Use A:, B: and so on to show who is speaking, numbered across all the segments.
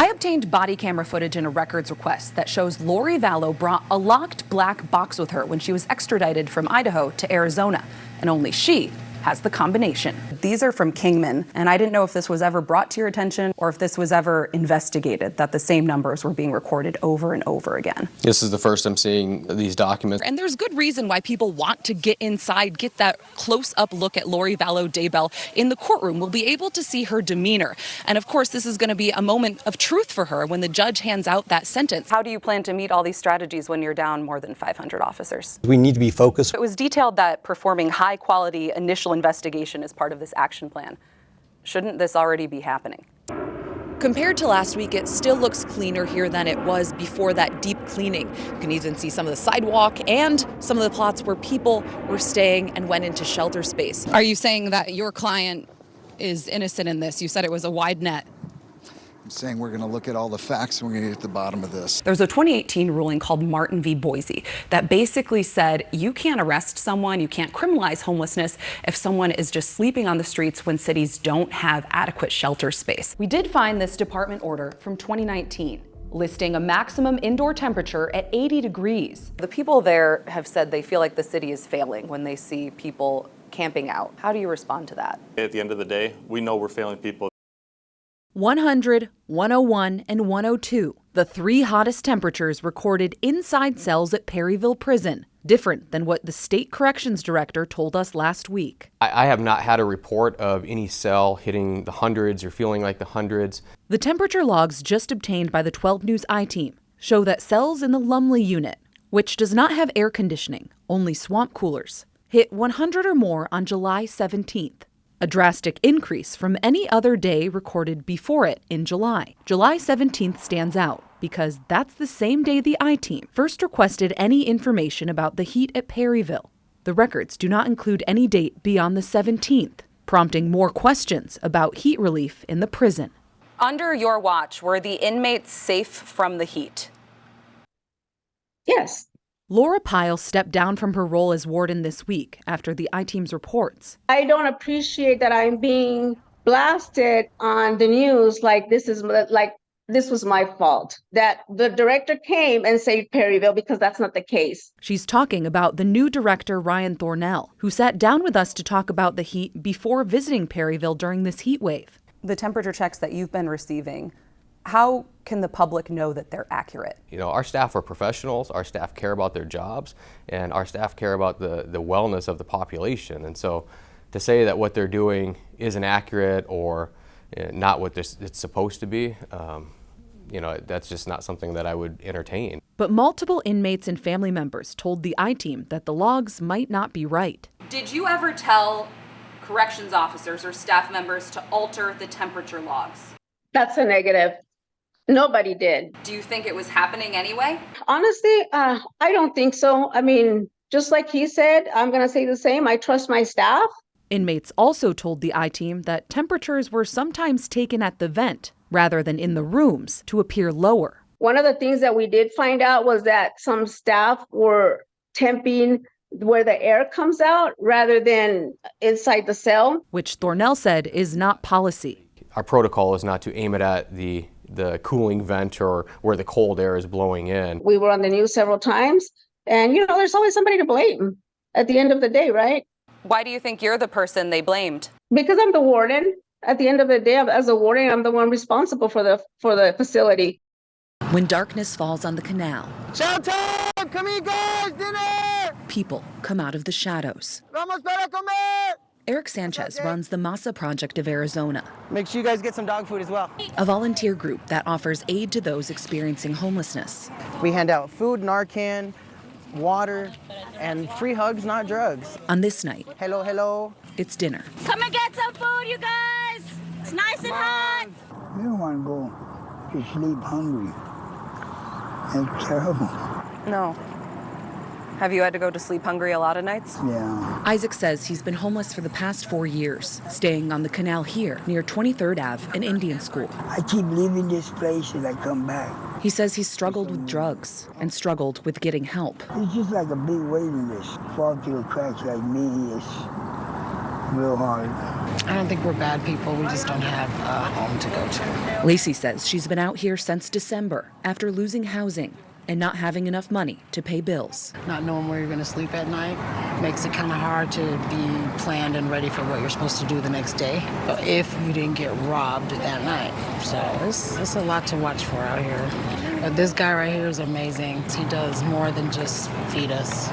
A: I obtained body camera footage in a records request that shows Lori Vallow brought a locked black box with her when she was extradited from Idaho to Arizona, and only she has the combination. These are from Kingman, and I didn't know if this was ever brought to your attention or if this was ever investigated, that the same numbers were being recorded over and over again.
B: This is the first I'm seeing these documents.
A: And there's good reason why people want to get inside, get that close-up look at Lori Vallow Daybell in the courtroom. We'll be able to see her demeanor. And of course, this is going to be a moment of truth for her when the judge hands out that sentence. How do you plan to meet all these strategies when you're down more than 500 officers?
C: We need to be focused.
A: It was detailed that performing high-quality initial investigation is part of this action plan. Shouldn't this already be happening? Compared to last week, it still looks cleaner here than it was before that deep cleaning. You can even see some of the sidewalk and some of the plots where people were staying and went into shelter space. Are you saying that your client is innocent in this? You said it was a wide net.
D: I'm saying we're going to look at all the facts and we're going to get to the bottom of this.
A: There's a 2018 ruling called Martin v. Boise that basically said you can't arrest someone, you can't criminalize homelessness if someone is just sleeping on the streets when cities don't have adequate shelter space. We did find this department order from 2019 listing a maximum indoor temperature at 80 degrees. The people there have said they feel like the city is failing when they see people camping out. How do you respond to that?
E: At the end of the day, we know we're failing people.
A: 100, 101, and 102, the three hottest temperatures recorded inside cells at Perryville Prison, different than what the state corrections director told us last week.
B: I have not had a report of any cell hitting the hundreds or feeling like the hundreds.
A: The temperature logs just obtained by the 12 News I-Team show that cells in the Lumley unit, which does not have air conditioning, only swamp coolers, hit 100 or more on July 17th. A drastic increase from any other day recorded before it in July. July 17th stands out because that's the same day the I-Team first requested any information about the heat at Perryville. The records do not include any date beyond the 17th, prompting more questions about heat relief in the prison. Under your watch, were the inmates safe from the heat?
F: Yes.
A: Laura Pyle stepped down from her role as warden this week after the I-Team's reports.
F: I don't appreciate that I'm being blasted on the news like this was my fault, that the director came and saved Perryville, because that's not the case.
A: She's talking about the new director, Ryan Thornell, who sat down with us to talk about the heat before visiting Perryville during this heat wave. The temperature checks that you've been receiving, how can the public know that they're accurate?
B: You know, our staff are professionals, our staff care about their jobs, and our staff care about the wellness of the population. And so to say that what they're doing isn't accurate or not what it's supposed to be, you know, that's just not something that I would entertain.
A: But multiple inmates and family members told the I-Team that the logs might not be right. Did you ever tell corrections officers or staff members to alter the temperature logs?
F: That's a negative. Nobody did.
A: Do you think it was happening anyway?
F: Honestly, I don't think so. I mean, just like he said, I'm going to say the same. I trust my staff.
A: Inmates also told the I-Team that temperatures were sometimes taken at the vent rather than in the rooms to appear lower.
F: One of the things that we did find out was that some staff were temping where the air comes out rather than inside the cell,
A: which Thornell said is not policy.
B: Our protocol is not to aim it at the cooling vent or where the cold air is blowing in.
F: We were on the news several times, and you know, there's always somebody to blame at the end of the day, right?
A: Why do you think you're the person they blamed?
F: Because I'm the warden. At the end of the day, as a warden, I'm the one responsible for the facility.
A: When darkness falls on the canal,
G: shelter! Come here, guys, dinner!
A: People come out of the shadows.
G: Vamos para comer!
A: Eric Sanchez runs the Masa Project of Arizona.
G: Make sure you guys get some dog food as well.
A: A volunteer group that offers aid to those experiencing homelessness.
G: We hand out food, Narcan, water, and free hugs, not drugs.
A: On this night,
G: hello, hello,
A: it's dinner.
H: Come and get some food, you guys! It's nice and hot!
I: We don't want to go to sleep hungry. It's terrible.
A: No. Have you had to go to sleep hungry a lot of nights?
I: Yeah.
A: Isaac says he's been homeless for the past 4 years, staying on the canal here near 23rd Ave and Indian School.
I: I keep leaving this place and I come back.
A: He says he's struggled with drugs and struggled with getting help.
I: It's just like a big waiting list. Fall through the cracks like me. real hard.
C: I don't think we're bad people. We just don't have a home to go to.
A: Lacey says she's been out here since December after losing housing and not having enough money to pay bills.
C: Not knowing where you're going to sleep at night makes it kind of hard to be planned and ready for what you're supposed to do the next day, if you didn't get robbed that night. So it's a lot to watch for out here. But this guy right here is amazing. He does more than just feed us.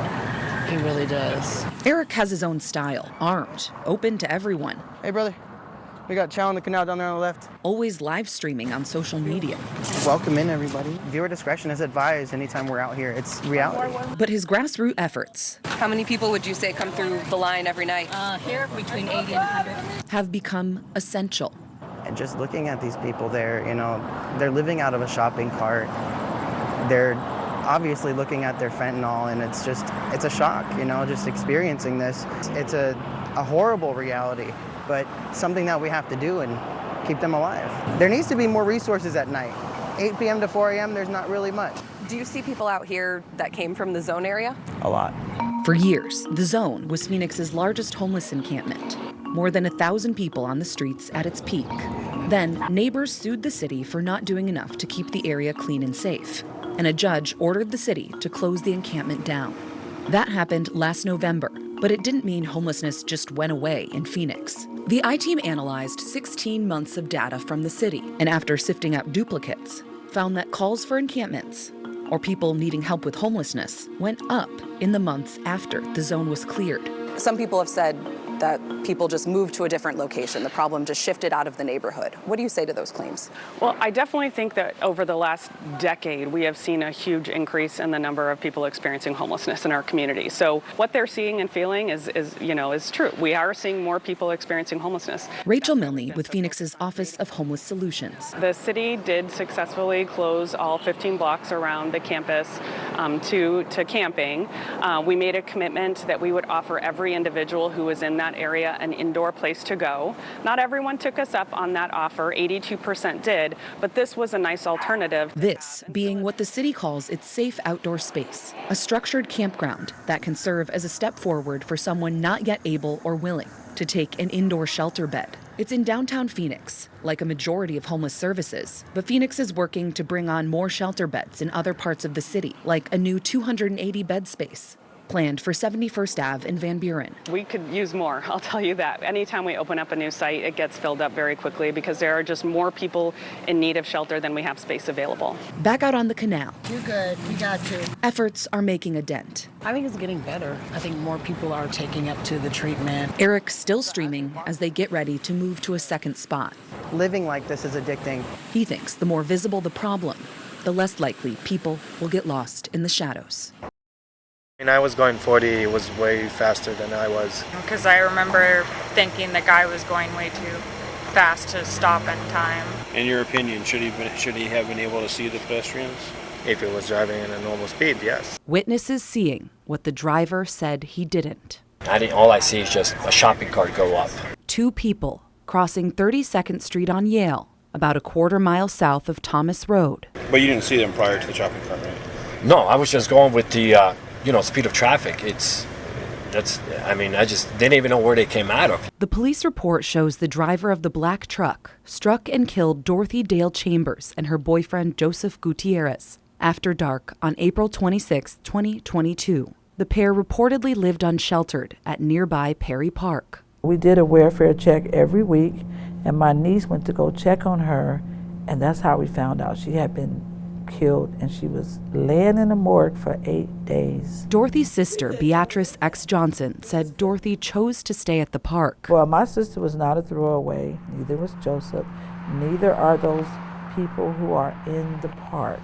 C: He really does.
A: Eric has his own style, armed, open to everyone.
G: Hey, brother. We got chow in the canal down there on the left.
A: Always live streaming on social media.
G: Welcome in, everybody. Viewer discretion is advised anytime we're out here. It's reality.
A: But his grassroots efforts
J: How many people would you say come through the line every night?
H: Here, between 80 and 100.
A: have become essential.
G: And just looking at these people there, you know, they're living out of a shopping cart. They're obviously looking at their fentanyl, and it's a shock, you know, just experiencing this. It's a horrible reality, but something that we have to do and keep them alive. There needs to be more resources at night. 8 p.m. to 4 a.m., there's not really much.
J: Do you see people out here that came from the zone area?
G: A lot.
A: For years, the Zone was Phoenix's largest homeless encampment. More than 1,000 people on the streets at its peak. Then, neighbors sued the city for not doing enough to keep the area clean and safe. And a judge ordered the city to close the encampment down. That happened last November, but it didn't mean homelessness just went away in Phoenix. The I-Team analyzed 16 months of data from the city, and after sifting out duplicates, found that calls for encampments, or people needing help with homelessness, went up in the months after the zone was cleared.
J: Some people have said that people just moved to a different location. The problem just shifted out of the neighborhood. What do you say to those claims?
K: Well, I definitely think that over the last decade, we have seen a huge increase in the number of people experiencing homelessness in our community. So what they're seeing and feeling is true. We are seeing more people experiencing homelessness.
A: Rachel Milne with Phoenix's Office of Homeless Solutions.
K: The city did successfully close all 15 blocks around the campus to camping. We made a commitment that we would offer every individual who was in that area an indoor place to go. Not everyone took us up on that offer. 82% did, but this was a nice alternative.
A: This being what the city calls its safe outdoor space, a structured campground that can serve as a step forward for someone not yet able or willing to take an indoor shelter bed. It's in downtown Phoenix, like a majority of homeless services, but Phoenix is working to bring on more shelter beds in other parts of the city, like a new 280-bed space planned for 71st Ave in Van Buren.
K: We could use more, I'll tell you that. Anytime we open up a new site, it gets filled up very quickly because there are just more people in need of shelter than we have space available.
A: Back out on the canal.
C: You're good. We got you.
A: Efforts are making a dent.
C: I think it's getting better. I think more people are taking up to the treatment.
A: Eric still streaming as they get ready to move to a second spot.
G: Living like this is addicting.
A: He thinks the more visible the problem, the less likely people will get lost in the shadows.
L: When I was going 40, it was way faster than I was.
M: Because I remember thinking the guy was going way too fast to stop in time.
N: In your opinion, should he have been able to see the pedestrians?
L: If it was driving at a normal speed, yes.
A: Witnesses seeing what the driver said he didn't.
O: All I see is just a shopping cart go up.
A: Two people crossing 32nd Street on Yale, about a quarter mile south of Thomas Road.
N: But you didn't see them prior to the shopping cart, right?
O: No, I was just going with the speed of traffic. I just didn't even know where they came out of.
A: The police report shows the driver of the black truck struck and killed Dorothy Dale Chambers and her boyfriend Joseph Gutierrez after dark on April 26, 2022. The pair reportedly lived unsheltered at nearby Perry Park.
P: We did a welfare check every week, and my niece went to go check on her, and that's how we found out she had been killed, and she was laying in the morgue for 8 days.
A: Dorothy's sister, Beatrice X. Johnson, said Dorothy chose to stay at the park.
P: Well, my sister was not a throwaway, neither was Joseph, neither are those people who are in the park.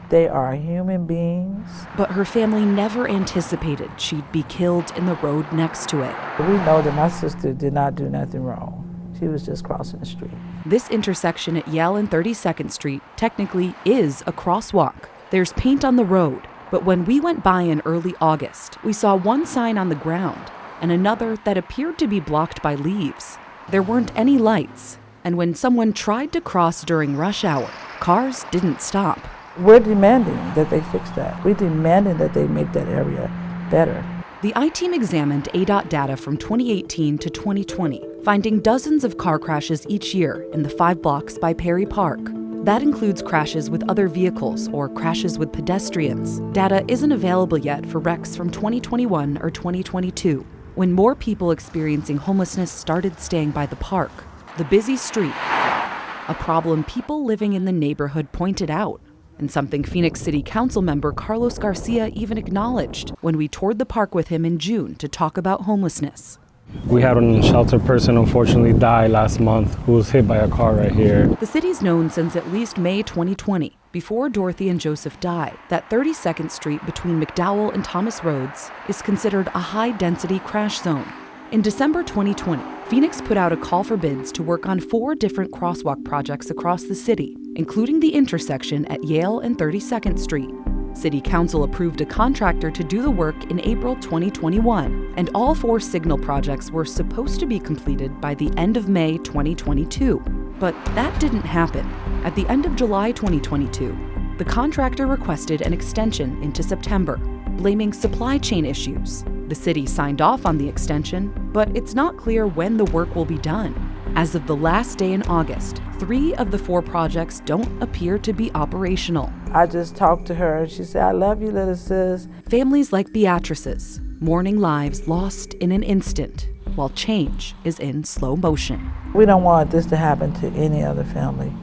P: They are human beings.
A: But her family never anticipated she'd be killed in the road next to it.
P: We know that my sister did not do nothing wrong. She was just crossing the street.
A: This intersection at Yale and 32nd Street technically is a crosswalk. There's paint on the road, but when we went by in early August, we saw one sign on the ground and another that appeared to be blocked by leaves. There weren't any lights, and when someone tried to cross during rush hour, cars didn't stop.
P: We're demanding that they fix that. We're demanding that they make that area better.
A: The I-Team examined ADOT data from 2018 to 2020, finding dozens of car crashes each year in the 5 blocks by Perry Park. That includes crashes with other vehicles or crashes with pedestrians. Data isn't available yet for wrecks from 2021 or 2022, when more people experiencing homelessness started staying by the park. The busy street, a problem people living in the neighborhood pointed out, and something Phoenix City Council member Carlos Garcia even acknowledged when we toured the park with him in June to talk about homelessness.
Q: We had an unsheltered person unfortunately die last month who was hit by a car right here.
A: The city's known since at least May 2020, before Dorothy and Joseph died, that 32nd Street between McDowell and Thomas Roads is considered a high-density crash zone. In December 2020, Phoenix put out a call for bids to work on 4 different crosswalk projects across the city, including the intersection at Yale and 32nd Street. City Council approved a contractor to do the work in April 2021, and all 4 signal projects were supposed to be completed by the end of May 2022. But that didn't happen. At the end of July 2022, the contractor requested an extension into September, blaming supply chain issues. The city signed off on the extension, but it's not clear when the work will be done. As of the last day in August, 3 of the 4 projects don't appear to be operational.
P: I just talked to her and she said, "I love you, little sis."
A: Families like Beatrice's, mourning lives lost in an instant, while change is in slow motion.
P: We don't want this to happen to any other family.